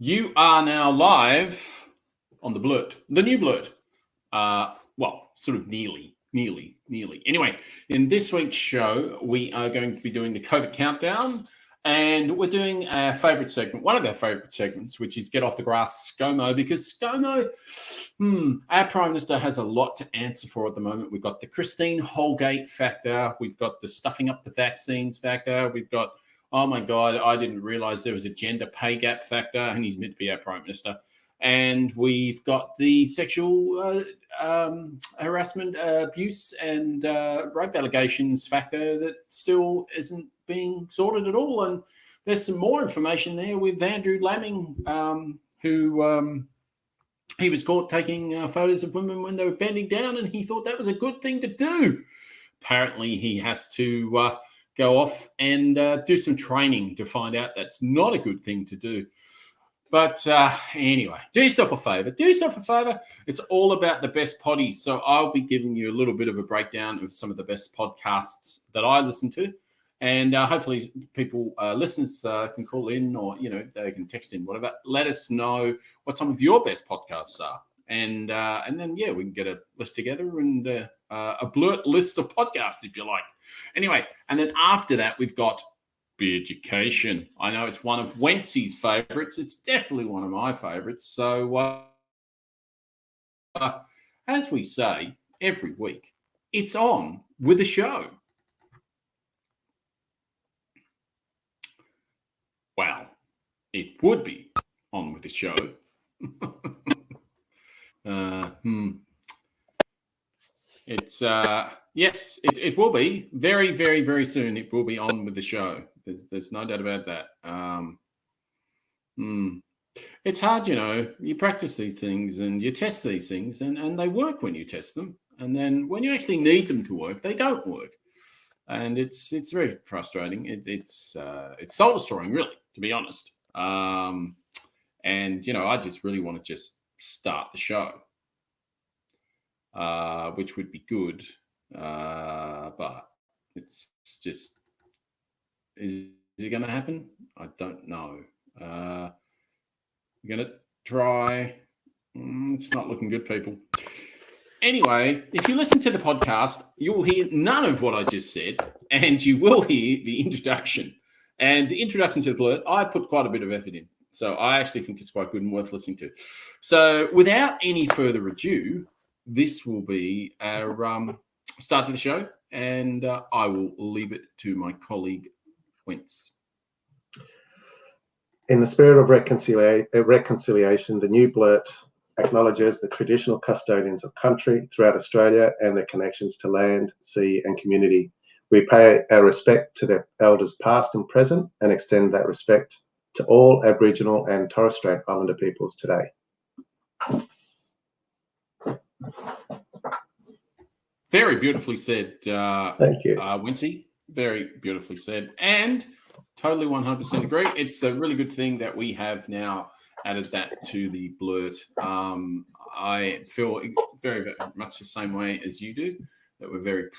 You are now live on the Blurt, the new Blurt. Well, sort of nearly. Anyway, in this week's show, we are going to be doing the COVID countdown, and we're doing our favourite segment, one of our favourite segments, which is Get Off the Grass Scomo, because Scomo, our Prime Minister has a lot to answer for at the moment. We've got the Christine Holgate factor. We've got the stuffing up the vaccines factor. We've got, oh my God, I didn't realise there was a gender pay gap factor, and he's meant to be our Prime Minister. And we've got the sexual harassment, abuse, and rape allegations factor that still isn't being sorted at all. And there's some more information there with Andrew Lamming, who he was caught taking photos of women when they were bending down, and he thought that was a good thing to do. Apparently, he has to go off and do some training to find out that's not a good thing to do. But anyway, do yourself a favour. It's all about the best poddies. So I'll be giving you a little bit of a breakdown of some of the best podcasts that I listen to. And hopefully people, listeners can call in, or, they can text in, whatever. Let us know what some of your best podcasts are. And then, we can get a list together and a Blurt list of podcasts, if you like. Anyway, and then after that, we've got Education. I know it's one of Wency's favourites. It's definitely one of my favourites. So, as we say every week, it's on with the show. Well, it would be on with the show. It's yes, it will be very, very, very soon. It will be on with the show. There's no doubt about that. It's hard, you practice these things and you test these things, and they work when you test them. And then when you actually need them to work, they don't work. And it's very frustrating. It's soul destroying, really, to be honest. And, I just really want to just start the show, which would be good. But it's just, is it going to happen? I don't know. We're going to try. It's not looking good, people. Anyway, if you listen to the podcast, you will hear none of what I just said, and you will hear the introduction. And the introduction to the Blurt, I put quite a bit of effort in. So I actually think it's quite good and worth listening to. So without any further ado, this will be our start to the show, and I will leave it to my colleague, Wentz. In the spirit of reconciliation, the new Blurt acknowledges the traditional custodians of country throughout Australia and their connections to land, sea and community. We pay our respect to their elders past and present, and extend that respect to all Aboriginal and Torres Strait Islander peoples today. Very beautifully said. Thank you. Wincy. Very beautifully said. And totally 100% agree. It's a really good thing that we have now added that to the Blurt. I feel very, very much the same way as you do, that we're very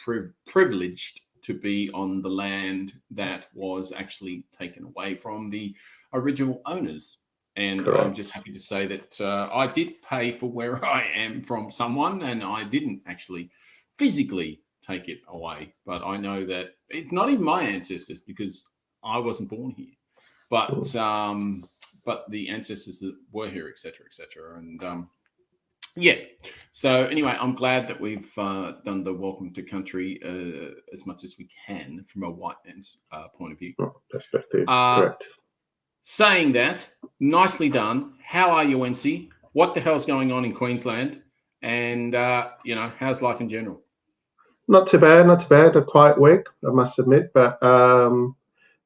privileged to be on the land that was actually taken away from the original owners. And correct. I'm just happy to say that I did pay for where I am from someone, and I didn't actually physically take it away. But I know that it's not even my ancestors, because I wasn't born here. But the ancestors that were here, etc., etc. And so anyway, I'm glad that we've done the welcome to country as much as we can from a white man's point of view. Perspective, correct. Saying that, nicely done. How are you, Wency? What the hell's going on in Queensland? And, how's life in general? Not too bad. A quiet week, I must admit. But,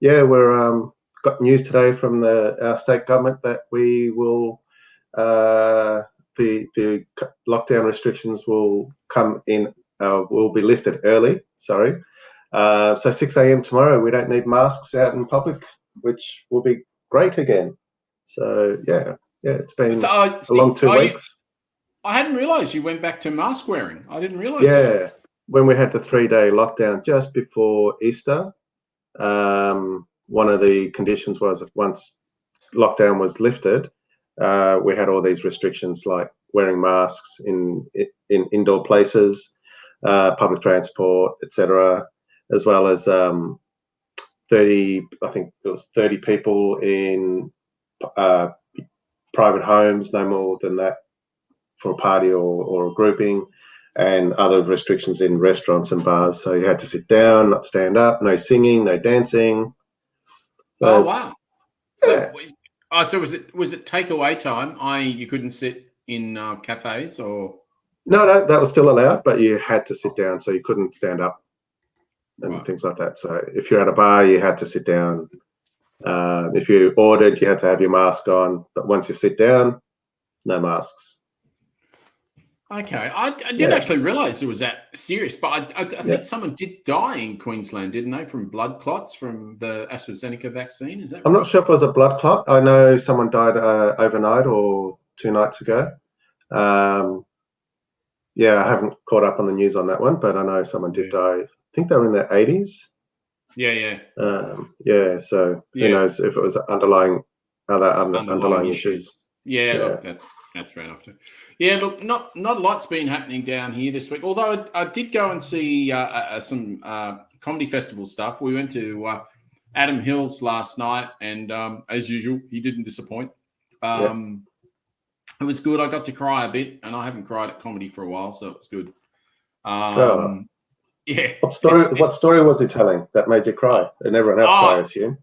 we're got news today from our state government that we will, the lockdown restrictions will come in, will be lifted early, sorry. So 6 a.m. tomorrow, we don't need masks out in public, which will be great again. So, it's been a long 2 weeks. I hadn't realised you went back to mask wearing. I didn't realise that. Yeah, when we had the 3-day lockdown just before Easter, one of the conditions was once lockdown was lifted, we had all these restrictions like wearing masks in indoor places, public transport, etc., as well as 30. I think it was 30 people in private homes, no more than that for a party or a grouping, and other restrictions in restaurants and bars. So you had to sit down, not stand up, no singing, no dancing. So, oh wow! So, yeah. so was it takeaway time? You couldn't sit in cafes or No, that was still allowed, but you had to sit down, so you couldn't stand up and right. things like that. So if you're at a bar, you had to sit down. If you ordered, you had to have your mask on. But once you sit down, no masks. Okay, I didn't actually realise it was that serious, but I think someone did die in Queensland, didn't they, from blood clots from the AstraZeneca vaccine? Is that right? I'm not sure if it was a blood clot. I know someone died overnight or 2 nights ago. Yeah, I haven't caught up on the news on that one, but I know someone did die. I think they were in their 80s. Yeah. So who knows if it was underlying issues. Yeah, look, that's fair enough too. Yeah, look, not a lot's been happening down here this week. Although I did go and see some comedy festival stuff. We went to Adam Hill's last night, and as usual, he didn't disappoint. It was good. I got to cry a bit, and I haven't cried at comedy for a while, so it was good. Yeah. What story was he telling that made you cry? And everyone else cry, I assume.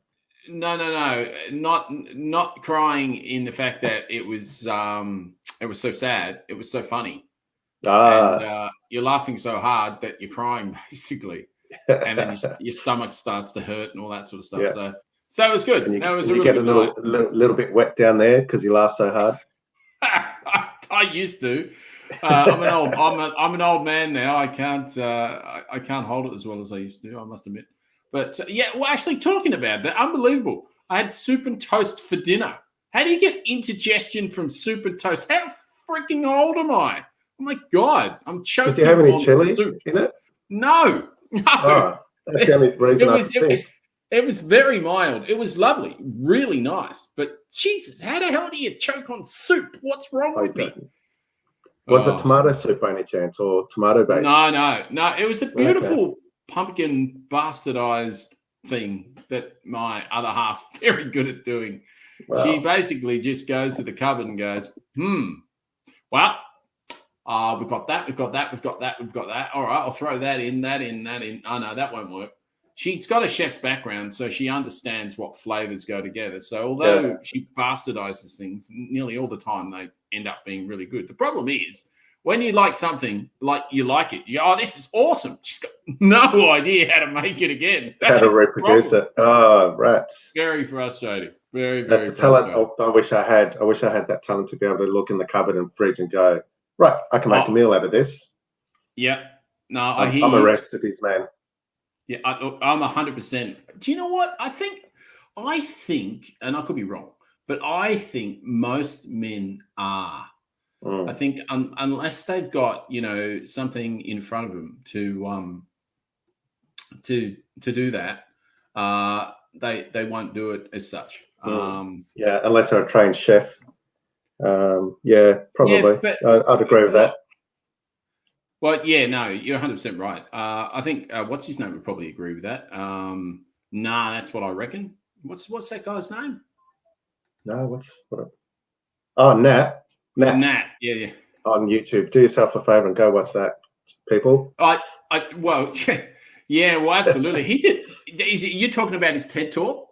No. Not crying in the fact that it was so sad. It was so funny. And you're laughing so hard that you're crying, basically. And then your stomach starts to hurt and all that sort of stuff. Yeah. So it was good. And it was you get a little bit wet down there because you laugh so hard. I used to. I'm an old man now. I can't hold it as well as I used to. I must admit. But actually, talking about that, unbelievable. I had soup and toast for dinner. How do you get indigestion from soup and toast? How freaking old am I? Oh my God, I'm choking. Did you have any chili soup in it? No. Oh, that's the only reason I think. It was very mild. It was lovely, really nice. But Jesus, how the hell do you choke on soup? What's wrong with me? Was it tomato soup by any chance, or tomato based? No. It was a beautiful pumpkin bastardized thing that my other half's very good at doing. Wow. She basically just goes to the cupboard and goes, well, we've got that. All right, I'll throw that in. Oh, no, that won't work. She's got a chef's background, so she understands what flavors go together. So although she bastardizes things, nearly all the time they end up being really good. The problem is when you like something, like you like it, this is awesome. She's got no idea how to make it again. How to reproduce it. Oh, rats. Very frustrating. Very, very That's a talent. I wish I had that talent to be able to look in the cupboard and fridge and go, right, I can make a meal out of this. Yeah. No, I'm a recipes man. Yeah, I'm 100%. Do you know what? I think, and I could be wrong, but I think most men are. I think unless they've got, something in front of them to do that, they won't do it as such. Unless they're a trained chef. Probably. Yeah, I'd agree with that. Well, yeah, no, you're 100% right. I think what's his name would probably agree with that. That's what I reckon. What's that guy's name? No, Oh, Nat. Nat, yeah. On YouTube. Do yourself a favor and go watch that, people. Well, absolutely. He did. You're talking about his TED Talk?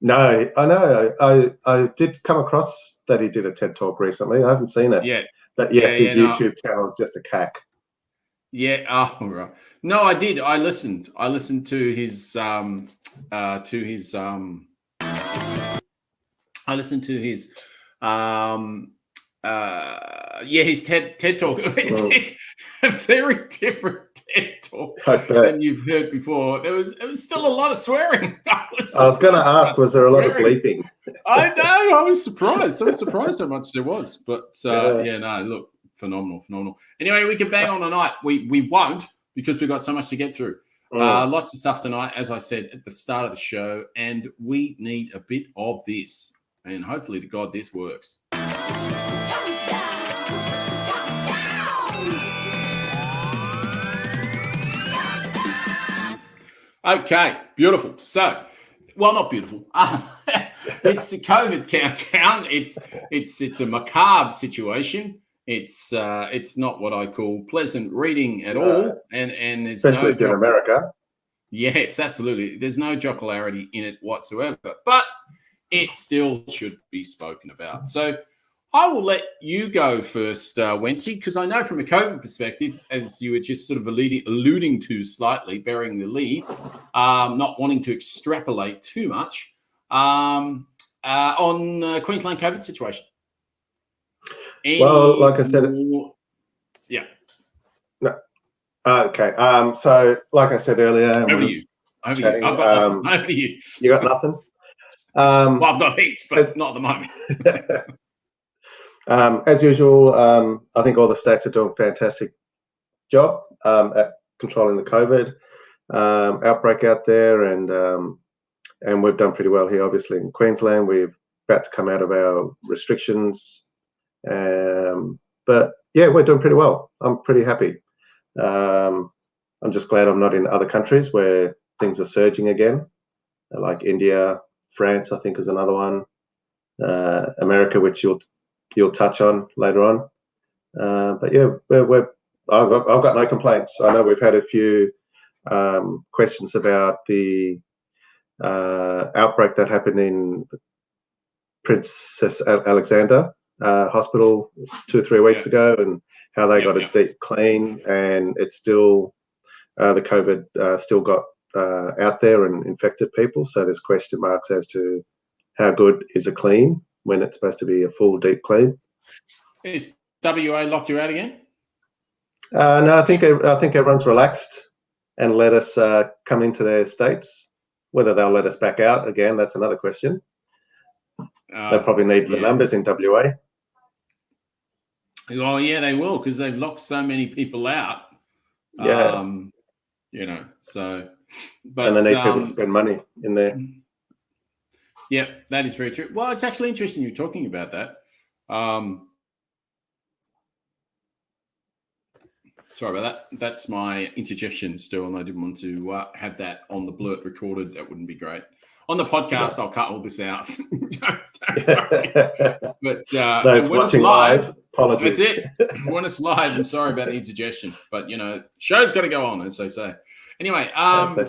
No, I know. I did come across that he did a TED Talk recently. I haven't seen it. Yeah. But yes, his YouTube channel is just a cack. Yeah. Oh, right. No, I did. I listened to his his TED Talk. It's a very different TED Talk than you've heard before. It was still a lot of swearing. I was going to ask, was there a lot of bleeping? I know. I was surprised. How much there was. But look, phenomenal. Anyway, we can bang on tonight. We won't, because we've got so much to get through. Lots of stuff tonight, as I said at the start of the show, and we need a bit of this. And hopefully, to God, this works. Okay, beautiful. So, well, not beautiful. It's the COVID countdown. It's a macabre situation. It's not what I call pleasant reading at all, and there's especially no if you're in America. Yes, absolutely. There's no jocularity in it whatsoever, but it still should be spoken about. So I will let you go first, Wency, because I know from a COVID perspective, as you were just sort of alluding to slightly, bearing the lead, not wanting to extrapolate too much on Queensland COVID situation. Well, like I said, yeah. No. Okay. So, like I said earlier, Over you. I've got nothing. Over to you. You got nothing? Well, I've got heaps, but not at the moment. As usual, I think all the states are doing a fantastic job at controlling the COVID outbreak out there, and we've done pretty well here. Obviously, in Queensland, we're about to come out of our restrictions, but yeah, we're doing pretty well. I'm pretty happy. I'm just glad I'm not in other countries where things are surging again, like India, France, I think is another one, America, which you'll touch on later on. But yeah, I've got no complaints. I know we've had a few questions about the outbreak that happened in Princess Alexander Hospital 2 or 3 weeks ago, and how they got a deep clean, and it's still the COVID still got out there and infected people. So there's question marks as to how good is a clean when it's supposed to be a full deep clean. Is WA locked you out again? No, I think everyone's relaxed and let us come into their states. Whether they'll let us back out again, that's another question. They probably need the numbers in WA. Well, yeah, they will, because they've locked so many people out. Yeah. So, but and they need people to spend money in there. Yeah, that is very true. Well, it's actually interesting you're talking about that. Sorry about that. That's my interjection still, and I didn't want to have that on the Blurt recorded. That wouldn't be great. On the podcast, I'll cut all this out. Don't worry. But those watching live, apologies. That's it. When it's live, I'm sorry about the interjection, but show's got to go on, as they say. Anyway, as they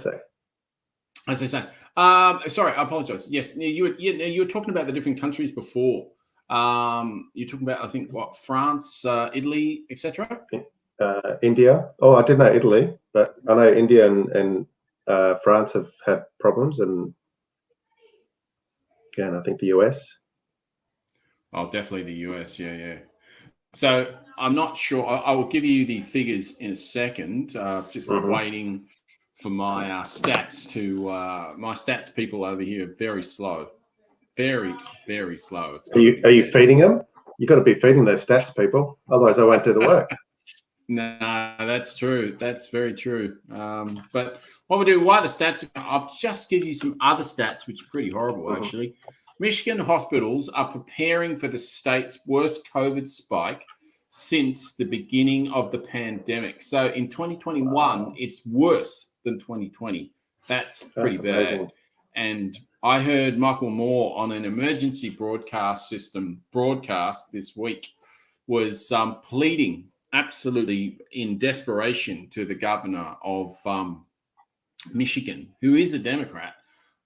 say. Sorry, I apologize. Yes, you were talking about the different countries before. You're talking about, I think, what, France, Italy, etc. India. Oh, I didn't know Italy, but I know India and France have had problems, and I think the US. Oh, definitely the US. Yeah. So I'm not sure. I will give you the figures in a second. Just waiting for my stats to. My stats people over here are very slow, very, very slow. Are you feeding them? You've got to be feeding those stats people, otherwise they won't do the work. No, that's true. That's very true. But what we'll do, while the stats, I'll just give you some other stats, which are pretty horrible, actually. Michigan hospitals are preparing for the state's worst COVID spike since the beginning of the pandemic. So in 2021, it's worse than 2020. That's pretty bad. Amazing. And I heard Michael Moore on an emergency broadcast this week was pleading absolutely in desperation to the governor of Michigan, who is a Democrat,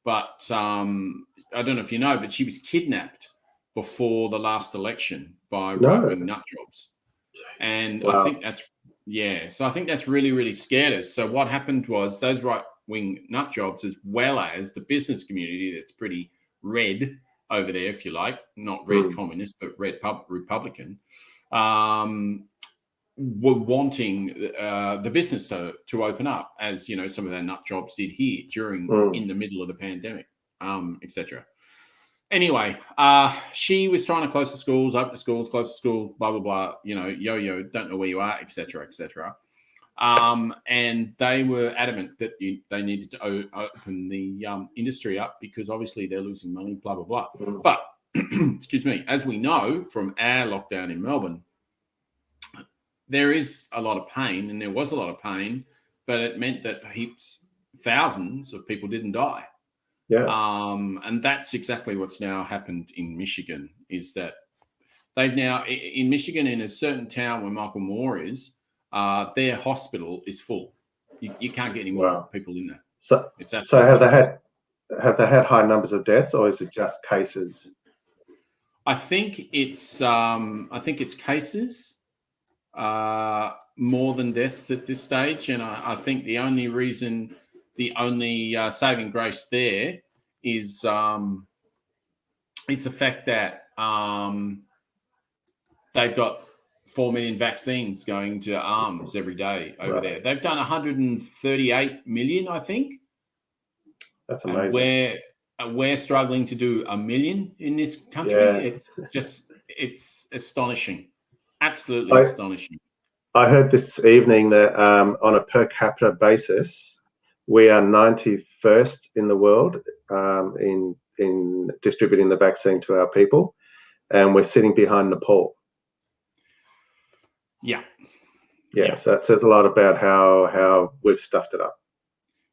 but I don't know if you know, but she was kidnapped before the last election by right-wing nut jobs. And I think that's really, really scared us. So what happened was those right-wing nut jobs, as well as the business community that's pretty red over there, if you like, not red communist, but red Republican, were wanting the business to open up, as some of their nut jobs did here in the middle of the pandemic, etc. Anyway, she was trying to close the schools, open the schools, close the schools, blah blah blah. Yo, don't know where you are, etc., etc. And they were adamant that they needed to open the industry up because obviously they're losing money, blah blah blah. But excuse me, as we know from our lockdown in Melbourne, there is a lot of pain, and there was a lot of pain, but it meant that thousands of people didn't die. Yeah. And that's exactly what's now happened in Michigan, is that they've now, in Michigan, in a certain town where Michael Moore is, their hospital is full. You can't get any more people in there. So have they had high numbers of deaths, or is it just cases? I think it's cases more than deaths at this stage, and I think the only saving grace there is the fact that they've got 4 million vaccines going to arms every day over there. They've done 138 million, I think. That's amazing. And we're struggling to do 1 million in this country. Yeah. It's astonishing. Absolutely astonishing. I heard this evening that on a per capita basis, we are 91st in the world in distributing the vaccine to our people, and we're sitting behind Nepal. Yeah. So it says a lot about how we've stuffed it up.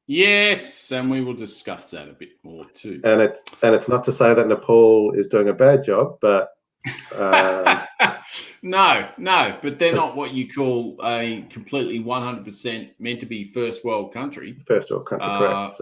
Yes, and we will discuss that a bit more too. And it's not to say that Nepal is doing a bad job, but no, but they're not what you call a completely 100% meant to be first world country. First world country, correct.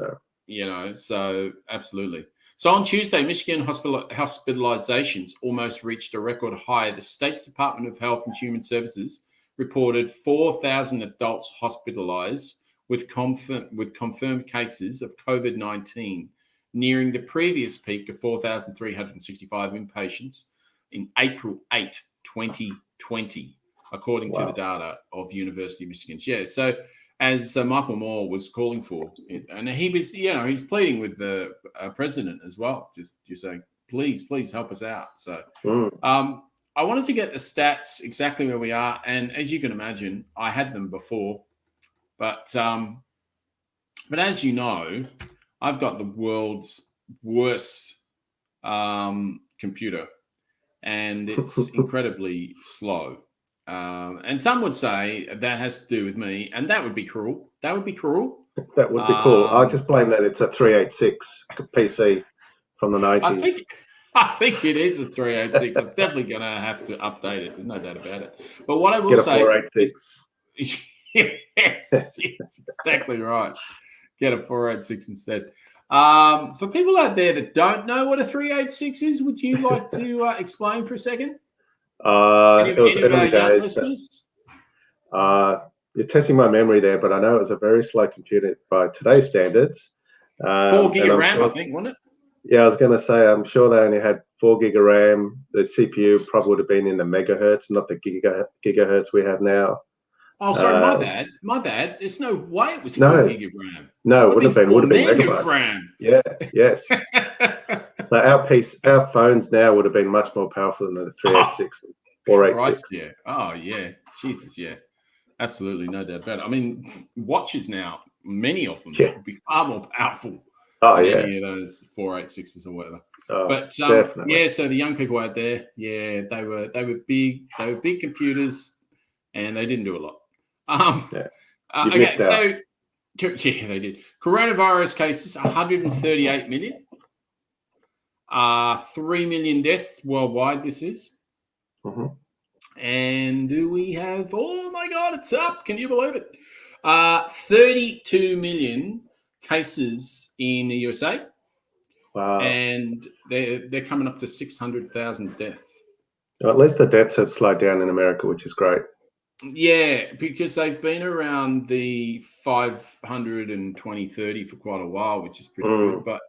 So absolutely. So on Tuesday, Michigan hospitalizations almost reached a record high. The state's Department of Health and Human Services reported 4,000 adults hospitalized with confirmed cases of COVID-19, nearing the previous peak of 4,365 inpatients in April 8, 2020, according to the data of University of Michigan. Yeah, so as Michael Moore was calling for, and he was, he's pleading with the president as well, just saying, please help us out. So I wanted to get the stats exactly where we are, and as you can imagine, I had them before, but as you know, I've got the world's worst computer, and it's incredibly slow. And some would say that has to do with me, and that would be cruel. That would be cool. I just blame that it's a 386 PC from the 90s. I think it is a 386. I'm definitely going to have to update it. There's no doubt about it. But what I will say... Get a 486. Yes, exactly right. Get a 486 instead. For people out there that don't know what a 386 is, would you like to explain for a second? It was early days. You're testing my memory there, but I know it was a very slow computer by today's standards. 4 gig of RAM, I think, wasn't it? Yeah, I was going to say, I'm sure they only had 4 gig of RAM. The CPU probably would have been in the megahertz, not the gigahertz we have now. Oh, sorry, my bad. There's no way it was 4 gig of RAM. No, it would have been megabytes. RAM. Yeah, yes. So our phones now would have been much more powerful than the 386 or 486. Yeah. Oh, yeah. Jesus, yeah. Absolutely, no doubt about it. I mean, watches now, many of them would be far more powerful than any of those 486s or whatever. But definitely. So the young people out there, they were big computers, and they didn't do a lot. Okay, so they did. Coronavirus cases, 138 million. 3 million deaths worldwide. This is. Mm-hmm. And do we have? Oh my God, it's up! Can you believe it? 32 million cases in the USA. Wow! And they're coming up to 600,000 deaths. Well, at least the deaths have slowed down in America, which is great. Yeah, because they've been around the 520, 30 for quite a while, which is pretty good. But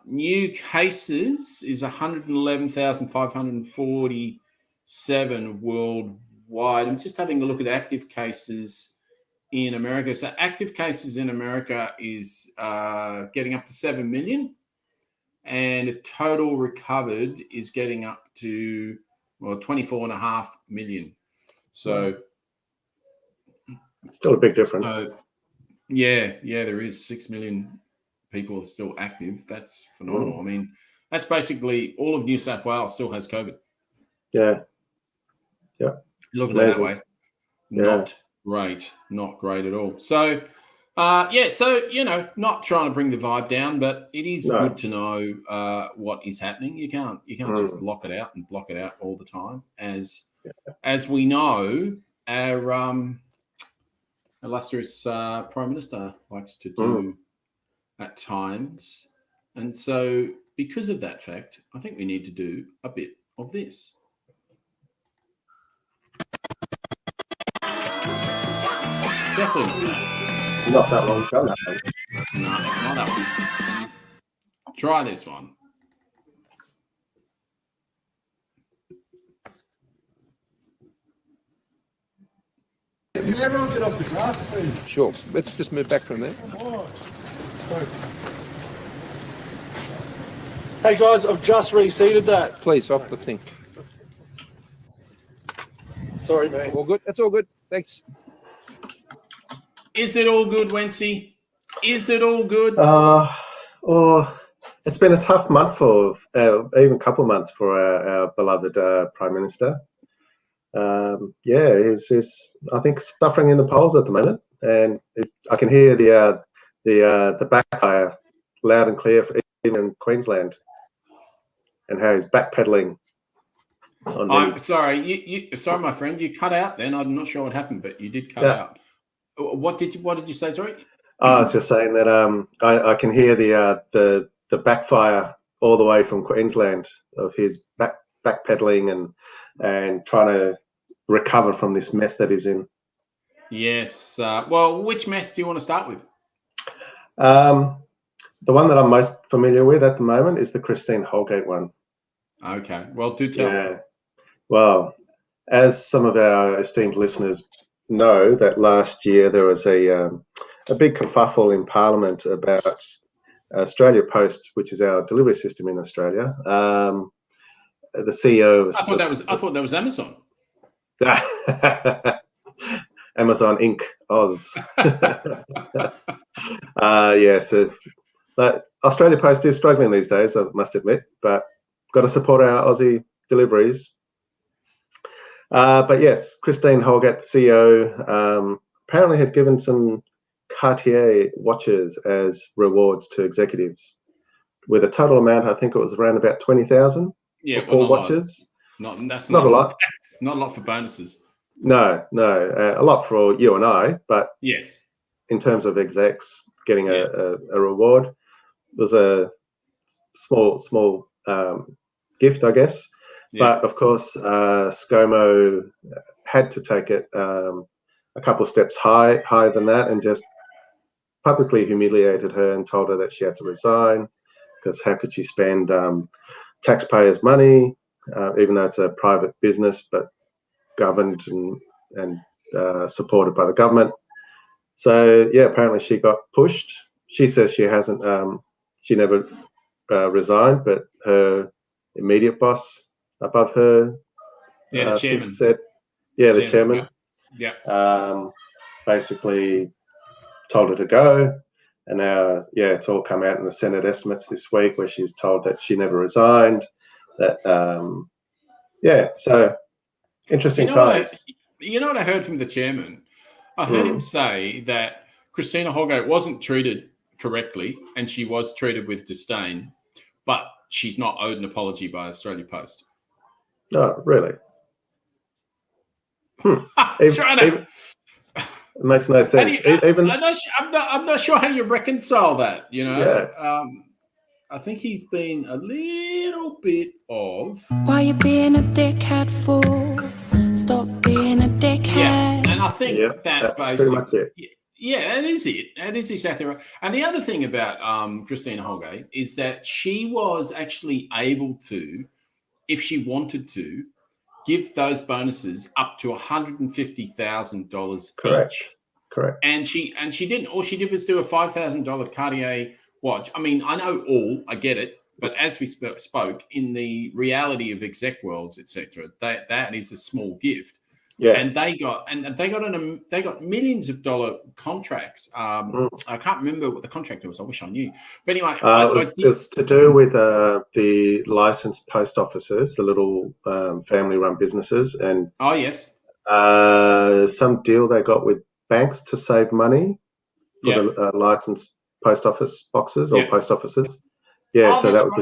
new cases is 111,547 worldwide. I'm just having a look at active cases in America. So active cases in America is getting up to 7 million, and total recovered is getting up to 24.5 million. So still a big difference. There is 6 million people still active. That's phenomenal. I mean, That's basically all of New South Wales still has COVID. Yeah. Look at it that Amazing. way. Yeah. Not great at all. So, so not trying to bring the vibe down, but it is good to know what is happening. You can't just lock it out and block it out all the time, as we know our illustrious Prime Minister likes to do at times. And so, because of that fact, I think we need to do a bit of this. Definitely not that long ago. That one. No, not that one. Try this one. Can everyone get off the grass, please? Sure. Let's just move back from there. Hey guys, I've just reseated that. Please, off the thing. Sorry, mate. All good? That's all good. Thanks. Is it all good, Wency? Is it all good? It's been a tough month for, even a couple of months for our beloved Prime Minister. He's I think suffering in the polls at the moment, and I can hear the backfire loud and clear even in Queensland, and how he's backpedaling. I'm sorry, sorry, my friend, you cut out. Then I'm not sure what happened, but you did cut out. What did you say? Sorry. I was just saying that I can hear the backfire all the way from Queensland of his backpedaling and trying to recover from this mess that he's in. Yes. Well, which mess do you want to start with? The one that I'm most familiar with at the moment is the Christine Holgate one. Okay. Well, do tell. Yeah. Well, as some of our esteemed listeners know, that last year there was a big kerfuffle in Parliament about Australia Post, which is our delivery system in Australia. The CEO. I thought that was Amazon. Amazon Inc. Oz. But Australia Post is struggling these days, I must admit, but got to support our Aussie deliveries. But yes, Christine Holgate, the CEO, apparently had given some Cartier watches as rewards to executives, with a total amount, I think it was around about 20,000 for 4 watches. That's not a lot. That's not a lot for bonuses. No, a lot for you and I, but yes, in terms of execs getting a reward, it was a small gift, I guess. Yeah. But of course, Scomo had to take it a couple of steps higher than that, and just publicly humiliated her and told her that she had to resign, because how could she spend taxpayers' money, even though it's a private business, but governed and supported by the government. So yeah, apparently she got pushed. She says she hasn't, she never resigned, but her immediate boss above her, the chairman said, the chairman, basically told her to go. And now, it's all come out in the Senate estimates this week, where she's told that she never resigned. That, so interesting times. You know what I heard from the chairman? I heard him say that Christina Holgate wasn't treated correctly, and she was treated with disdain, but she's not owed an apology by Australia Post. Oh, really? It makes no sense. I'm not sure how you reconcile that. I think he's been a little bit of. Why you being a dickhead for? Stop being a dickhead. Yeah, and I think that's pretty much it. Yeah, that is it. That is exactly right. And the other thing about Christina Holgate is that she was actually able to, if she wanted to, give those bonuses up to $150,000 each. Correct. And she didn't. All she did was do a $5,000 Cartier watch. I mean, I know I get it, but as we spoke, in the reality of exec worlds, etc., that is a small gift. Yeah. And they got millions of dollar contracts. I can't remember what the contract was. I wish I knew. But anyway, it was to do with the licensed post offices, the little family-run businesses, and oh yes, some deal they got with banks to save money for the licensed post office boxes or post offices. Yeah, oh, so that was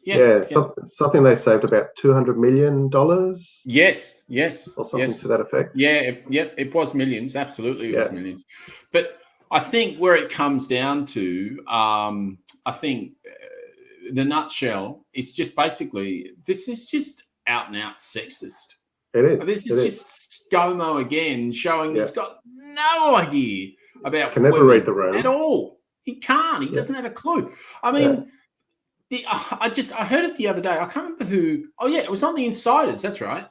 right. something they saved about $200 million. Yes, or something to that effect. Yeah, it was millions. Absolutely, it was millions. But I think where it comes down to, I think the nutshell is just basically this is just out and out sexist. It is. This is just Scomo again, showing he's got no idea about can never read the room at all. He can't. He doesn't have a clue. I mean. I heard it the other day. I can't remember who. Oh yeah, it was on the Insiders. That's right.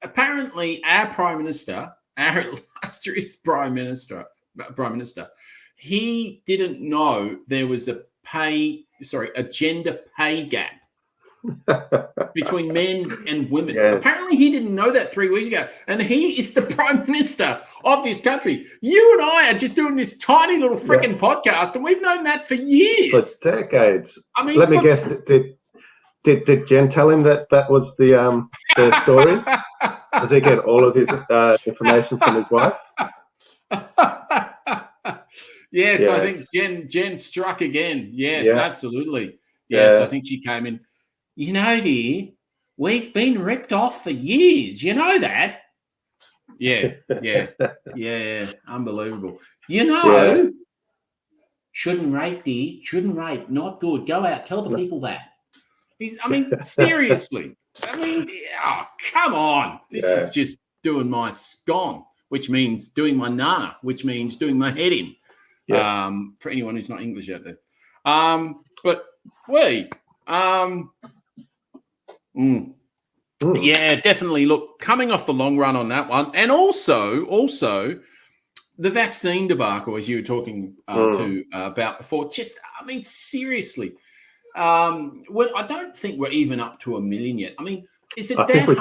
Apparently, our Prime Minister, our illustrious Prime Minister, he didn't know there was a gender pay gap between men and women. Yes. Apparently, he didn't know that 3 weeks ago, and he is the Prime Minister of this country. You and I are just doing this tiny little freaking podcast, and we've known that for years, for decades. I mean, let me guess. Did Jen tell him that was the story? Does he get all of his information from his wife? Yes, I think Jen struck again. Yes, absolutely. Yes, I think she came in. You know, dear, we've been ripped off for years. You know that? Yeah. Unbelievable. You know, shouldn't rape, dear. Shouldn't rape. Not good. Go out. Tell the people that. Seriously. Oh, come on. This is just doing my scone, which means doing my nana, which means doing my head in. Yes. For anyone who's not English out there. But wait. Yeah, definitely. Look, coming off the long run on that one, and also the vaccine debacle, as you were talking about before. Just, seriously, I don't think we're even up to 1 million yet. Is it? I think we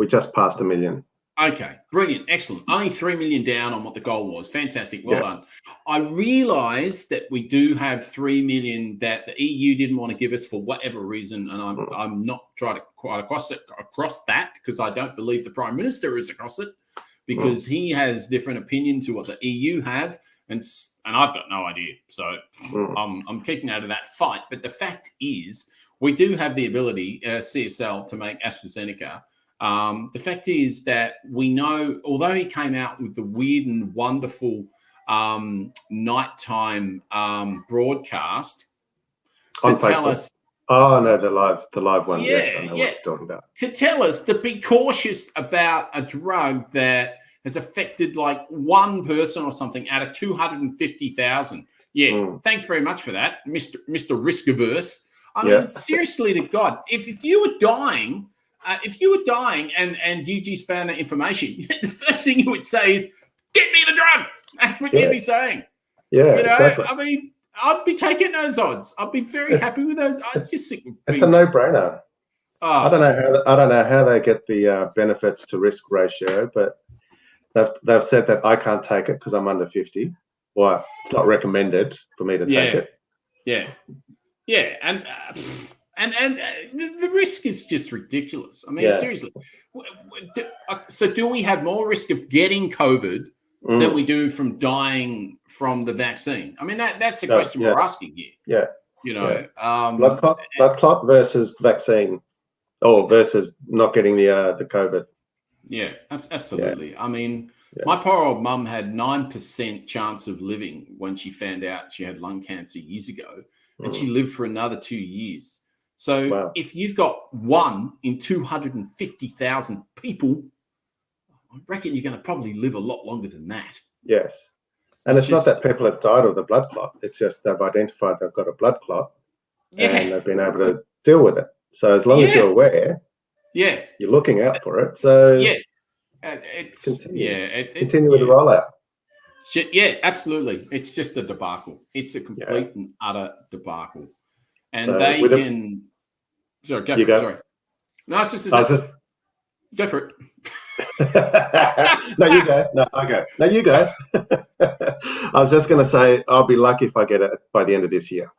just passed 1 million. Okay, brilliant, excellent. Only 3 million down on what the goal was. Fantastic, well done. I realise that we do have 3 million that the EU didn't want to give us for whatever reason, and I'm not trying to quite across that because I don't believe the Prime Minister is across it because he has different opinions to what the EU have, and I've got no idea. So I'm keeping out of that fight. But the fact is, we do have the ability, CSL, to make AstraZeneca. The fact is that we know, although he came out with the weird and wonderful nighttime broadcast to tell us. Oh no, the live one. Yes, I know what you're talking about. To tell us to be cautious about a drug that has affected like one person or something out of 250,000. Yeah, thanks very much for that, Mr. Risk Averse. Seriously to God, if you were dying. And you just found that information, the first thing you would say is, get me the drug. That's what you'd be saying. Yeah, exactly. I'd be taking those odds. I'd be very happy with those. It's a no-brainer. I don't know how they get the benefits to risk ratio, but they've said that I can't take it because I'm under 50. Well, it's not recommended for me to take it. Yeah, and the risk is just ridiculous. Seriously. So do we have more risk of getting COVID than we do from dying from the vaccine? That's the question we're asking here. Blood clot versus vaccine, or versus not getting the COVID. Yeah, absolutely. Yeah. My poor old mum had 9% chance of living when she found out she had lung cancer years ago, and she lived for another 2 years. So if you've got 1 in 250,000 people, I reckon you're going to probably live a lot longer than that. Yes. And it's not that people have died of the blood clot. It's just they've identified they've got a blood clot and they've been able to deal with it. So as long as you're aware, you're looking out for it. So continue with the rollout. Yeah, absolutely. It's just a debacle. It's a complete and utter debacle. And so they can... Sorry, go for it. Sorry. No, it's just... Go for it. No, you go. No, I go. No, you go. I was just going to say, I'll be lucky if I get it by the end of this year.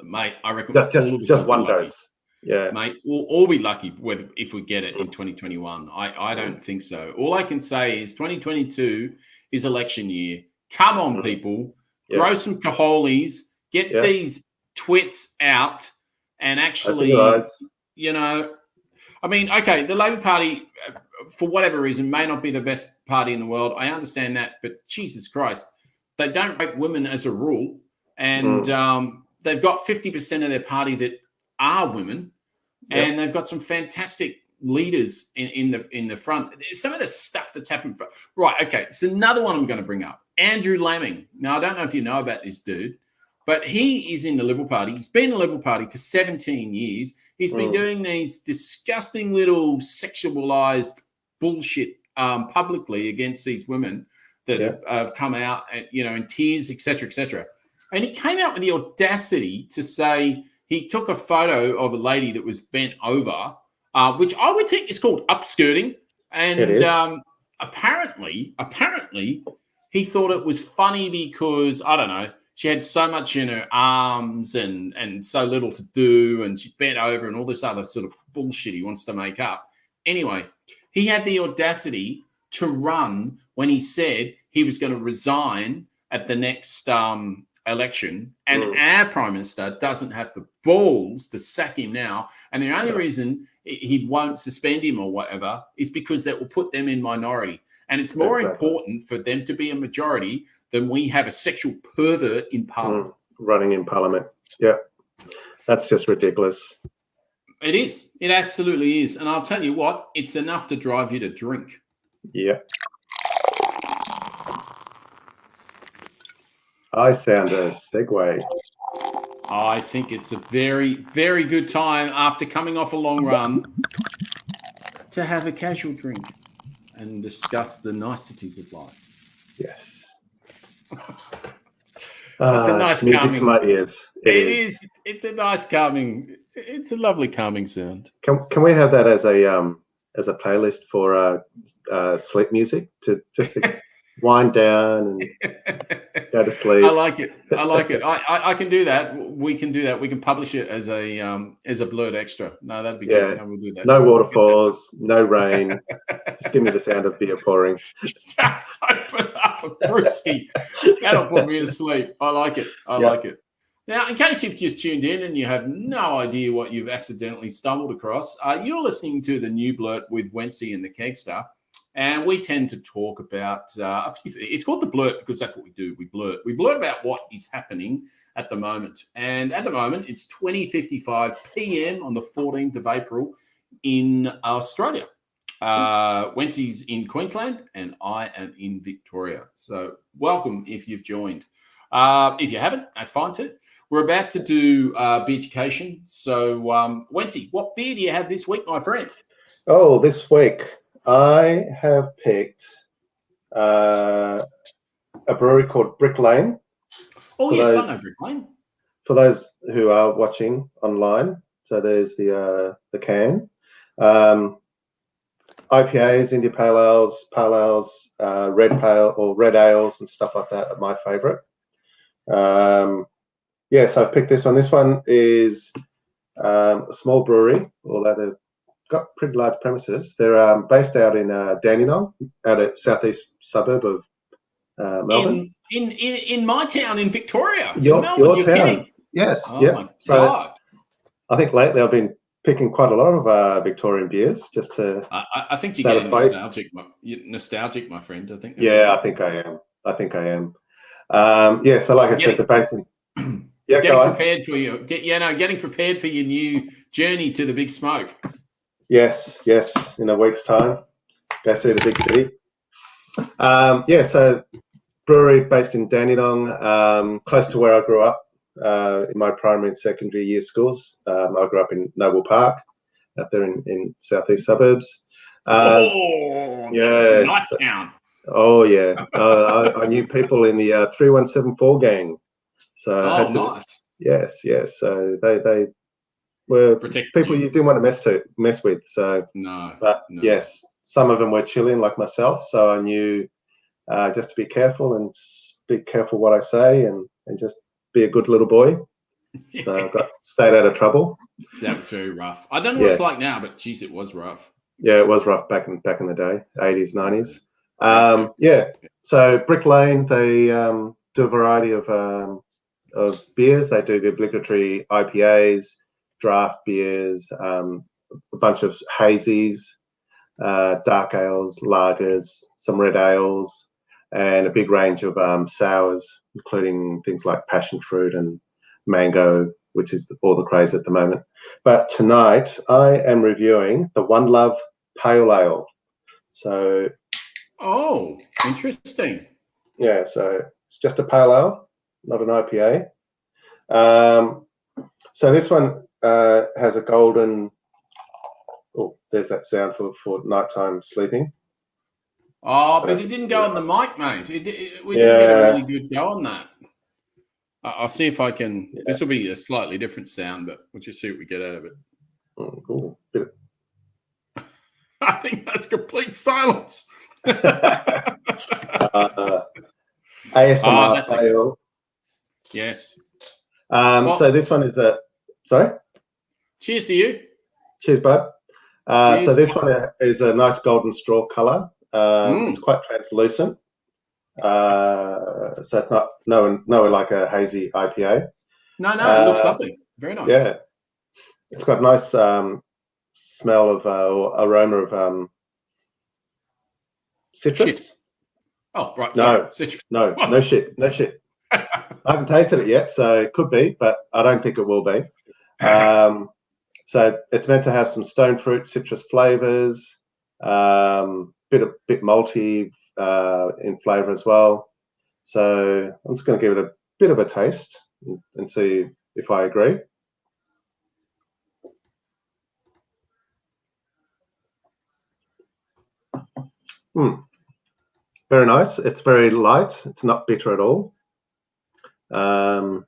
Mate, I reckon Just one dose. Yeah, mate, we'll all be lucky if we get it in 2021. I don't think so. All I can say is 2022 is election year. Come on, people, grow some cajoles, get these twits out, and actually, you know, I mean, okay, the Labor Party, for whatever reason, may not be the best party in the world. I understand that, but Jesus Christ, they don't rate women as a rule, and they've got 50% of their party that are women, and they've got some fantastic leaders in the front. Some of the stuff that's happened. Right, okay, so another one I'm going to bring up, Andrew Laming. Now, I don't know if you know about this dude, but he is in the Liberal Party. He's been in the Liberal Party for 17 years. He's been doing these disgusting little sexualized bullshit publicly against these women that have come out, in tears, etc., etc. And he came out with the audacity to say he took a photo of a lady that was bent over, which I would think is called upskirting. And apparently, he thought it was funny because, I don't know, she had so much in her arms and so little to do, and she bent over and all this other sort of bullshit he wants to make up. Anyway, he had the audacity to run when he said he was going to resign at the next election, and our Prime Minister doesn't have the balls to sack him now. And the only reason he won't suspend him or whatever is because that will put them in minority. And it's more important for them to be a majority than we have a sexual pervert in Parliament. Running in Parliament. Yeah. That's just ridiculous. It is. It absolutely is. And I'll tell you what, it's enough to drive you to drink. Yeah. I sound a segue. I think it's a very, very good time after coming off a long run to have a casual drink and discuss the niceties of life. Yes. It's a nice music calming. To my ears. It is. It's a nice calming. It's a lovely calming sound. Can we have that as a playlist for sleep music to just to wind down and go to sleep? I like it. I can do that. We can do that. We can publish it as a Blurt extra. No, that'd be good. No, we'll do that. No waterfalls, no rain. Just give me the sound of beer pouring. Just open up a brewski. That'll put me to sleep. I like it. I like it. Now, in case you've just tuned in and you have no idea what you've accidentally stumbled across, you're listening to the new Blurt with Wency and the Kegster. And we tend to talk about a few things. It's called the Blurt because that's what we do. We blurt. We blurt about what is happening at the moment. And at the moment, it's 20:55 p.m. on the 14th of April in Australia. Wency's in Queensland and I am in Victoria. So welcome if you've joined. If you haven't, that's fine too. We're about to do beer education. So, Wency, what beer do you have this week, my friend? Oh, this week I have picked a brewery called Brick Lane. Oh, yes, I know Brick Lane. For those who are watching online, so there's the can. IPAs, India Pale Ales, red ales and stuff like that are my favourite. So I picked this one. This one is a small brewery, although they've got pretty large premises. They're based out in Dandenong, out at southeast suburb of Melbourne. In my town in Victoria. Your town. Kidding. Yes. Oh my God. I think lately I've been picking quite a lot of Victorian beers just to. I think you're getting nostalgic, my friend. I think. I think I am. So like I said, the based in. Getting prepared for your new journey to the big smoke. Yes, in a week's time, go see the big city. So brewery based in Dandenong, close to where I grew up in my primary and secondary year schools. I grew up in Noble Park, out there in southeast suburbs. That's a nice town. Oh yeah, I knew people in the 3174 gang. So nice. Yes. So they were people you didn't want to mess with. So no. Yes. some of them were Chilean like myself, so I knew just to be careful and be careful what I say and just be a good little boy. So I stayed out of trouble. That was very rough. I don't know what it's like now, but geez, it was rough. Yeah, it was rough back in the day, 80s, 90s. Yeah. So Brick Lane, they do a variety of beers. They do the obligatory IPAs, draft beers, a bunch of hazies, dark ales, lagers, some red ales, and a big range of sours, including things like passion fruit and mango, which is all the craze at the moment. But tonight I am reviewing the One Love Pale Ale. So, interesting. Yeah, so it's just a pale ale, not an IPA. So this one has a golden. Oh, there's that sound for nighttime sleeping. Oh, but it didn't go on the mic, mate. We didn't get a really good go on that. I'll see if I can. Yeah. This will be a slightly different sound, but we'll just see what we get out of it. Oh, cool. I think that's complete silence. ASMR fail. Yes. So this one is sorry? Cheers to you. Cheers, bud. So this one is a nice golden straw colour. It's quite translucent. So it's not nowhere like a hazy IPA. No, it looks lovely. Very nice. Yeah. It's got a nice smell of or aroma of citrus. Shit. Oh, right. No, citrus. No shit. I haven't tasted it yet, so it could be, but I don't think it will be. So it's meant to have some stone fruit, citrus flavors, bit malty in flavor as well. So I'm just going to give it a bit of a taste and see if I agree. Very nice. It's very light. It's not bitter at all. I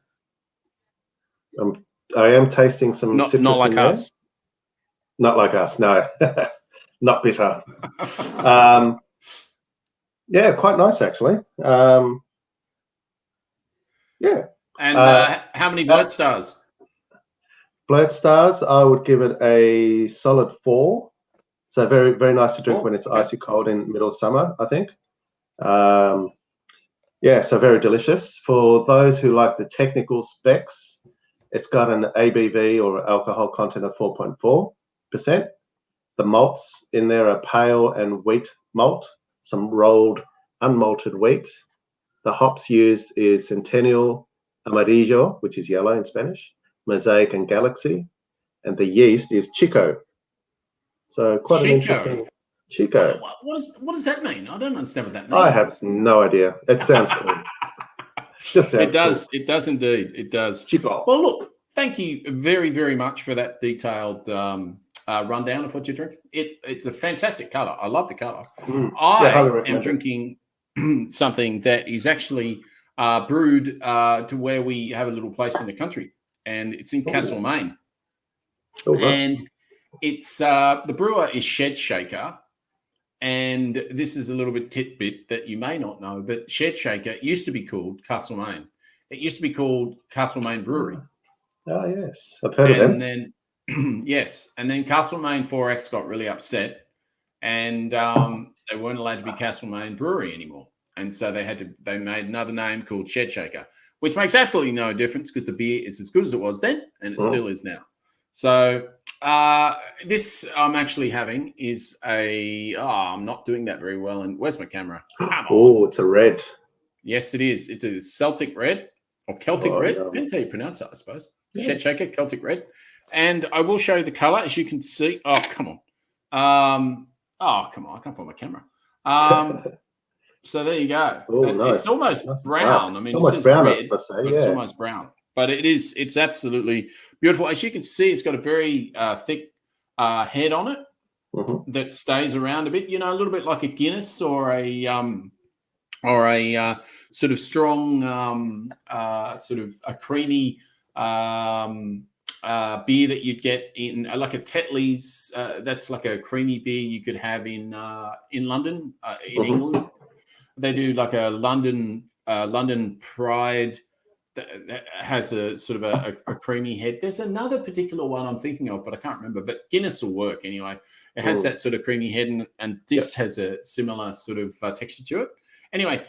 am tasting some citrus not like in us. There. Not like us, no. Not bitter. Yeah, quite nice actually. Yeah. And how many Blurt stars? Blurt stars, I would give it a solid 4. So very, very nice to drink when it's icy cold in middle of summer, I think. Yeah, so very delicious. For those who like the technical specs, it's got an ABV or alcohol content of 4.4%. The malts in there are pale and wheat malt, some rolled unmalted wheat. The hops used is Centennial, Amarillo, which is yellow in Spanish, Mosaic and Galaxy, and the yeast is Chico. So quite an interesting Chico. What does that mean? I don't understand what that means. I have no idea. It sounds cool. Just sounds it does. Cool. It does indeed. It does. Chico. Well, look, thank you very, very much for that detailed rundown of what you're drinking. It's a fantastic colour. I love the colour. I am drinking something that is actually brewed to where we have a little place in the country, and it's in Castlemaine. And it's the brewer is Shed Shaker, and this is a little bit tidbit that you may not know, but Shed Shaker used to be called Castlemaine. It used to be called Castlemaine Brewery. Oh yes, I've heard of them. And then and then Castlemaine 4X got really upset, and they weren't allowed to be Castlemaine Brewery anymore, and so they made another name called Shed Shaker, which makes absolutely no difference because the beer is as good as it was then, and it still is now. So this I'm actually having is I'm not doing that very well. And where's my camera? Oh, it's a red. Yes, it is. It's a Celtic red or Celtic red. Depends how you pronounce it, I suppose. Yeah. Shed Shaker, Celtic red. And I will show you the color, as you can see. Oh, come on. Come on. I can't find my camera. So there you go. Nice. It's almost brown. I mean, almost it's brown, red, I was supposed to say, but it's almost brown. But it's absolutely beautiful. As you can see, it's got a very thick head on it that stays around a bit. You know, a little bit like a Guinness or a sort of strong, sort of a creamy beer that you'd get in like a Tetley's. That's like a creamy beer you could have in London, in England. They do like a London Pride that has a sort of a creamy head. There's another particular one I'm thinking of, but I can't remember. But Guinness will work anyway. It has that sort of creamy head, and this has a similar sort of texture to it. Anyway,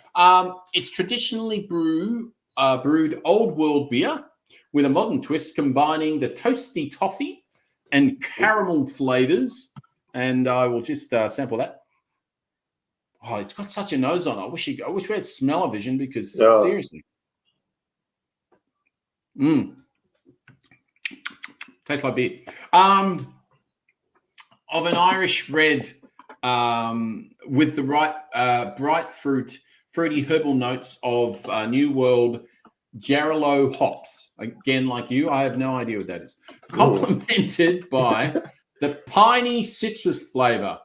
it's traditionally brewed old world beer with a modern twist, combining the toasty toffee and caramel flavors. And I will just sample that. Oh, it's got such a nose on it. I wish we had smell-o-vision because seriously. Tastes like beer. Of an Irish red with the right bright fruity herbal notes of New World Jarralo hops. Again, like you, I have no idea what that is. Complemented by the piney citrus flavor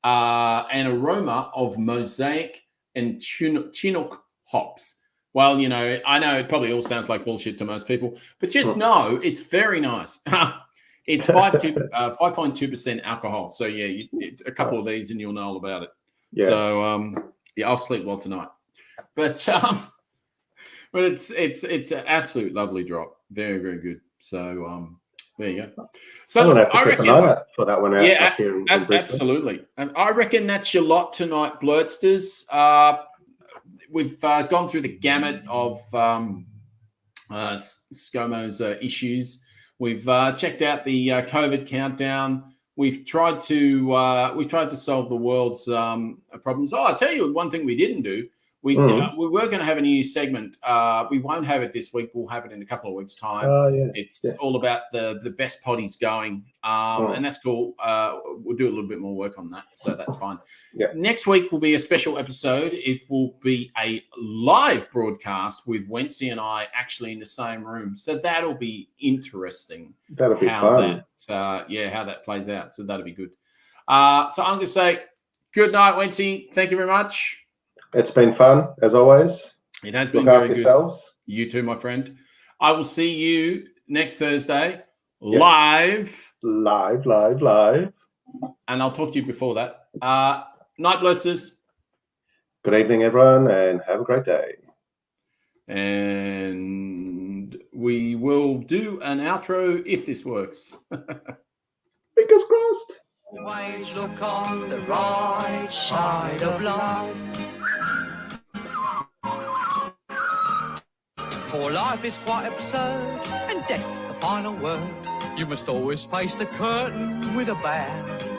and aroma of mosaic and Chinook hops. Well, you know, I know it probably all sounds like bullshit to most people, but just know it's very nice. It's 5.2% alcohol. So, yeah, a couple of these and you'll know all about it. Yes. So, I'll sleep well tonight. But it's an absolute lovely drop. Very, very good. So, there you go. So I'm going to have to keep an eye out for that one out up here in Brisbane. Absolutely. I reckon that's your lot tonight, Blurtsters. We've gone through the gamut of Scomo's issues. We've checked out the COVID countdown. We've tried to solve the world's problems. Oh, I'll tell you one thing we didn't do. We were going to have a new segment. We won't have it this week. We'll have it in a couple of weeks' time. It's all about the best potties going, and that's cool. We'll do a little bit more work on that, so that's fine. Next week will be a special episode. It will be a live broadcast with Wency and I actually in the same room, so that'll be interesting. That'll be fun. How that plays out. So that'll be good. So I'm going to say good night, Wency. Thank you very much. It's been fun, as always. It has been Look very after good. Yourselves. You too, my friend. I will see you next Thursday, live. Live. And I'll talk to you before that. Night, blessers. Good evening, everyone, and have a great day. And we will do an outro if this works. Fingers crossed. Always look on the right side of life. For life is quite absurd, and death's the final word. You must always face the curtain with a bow.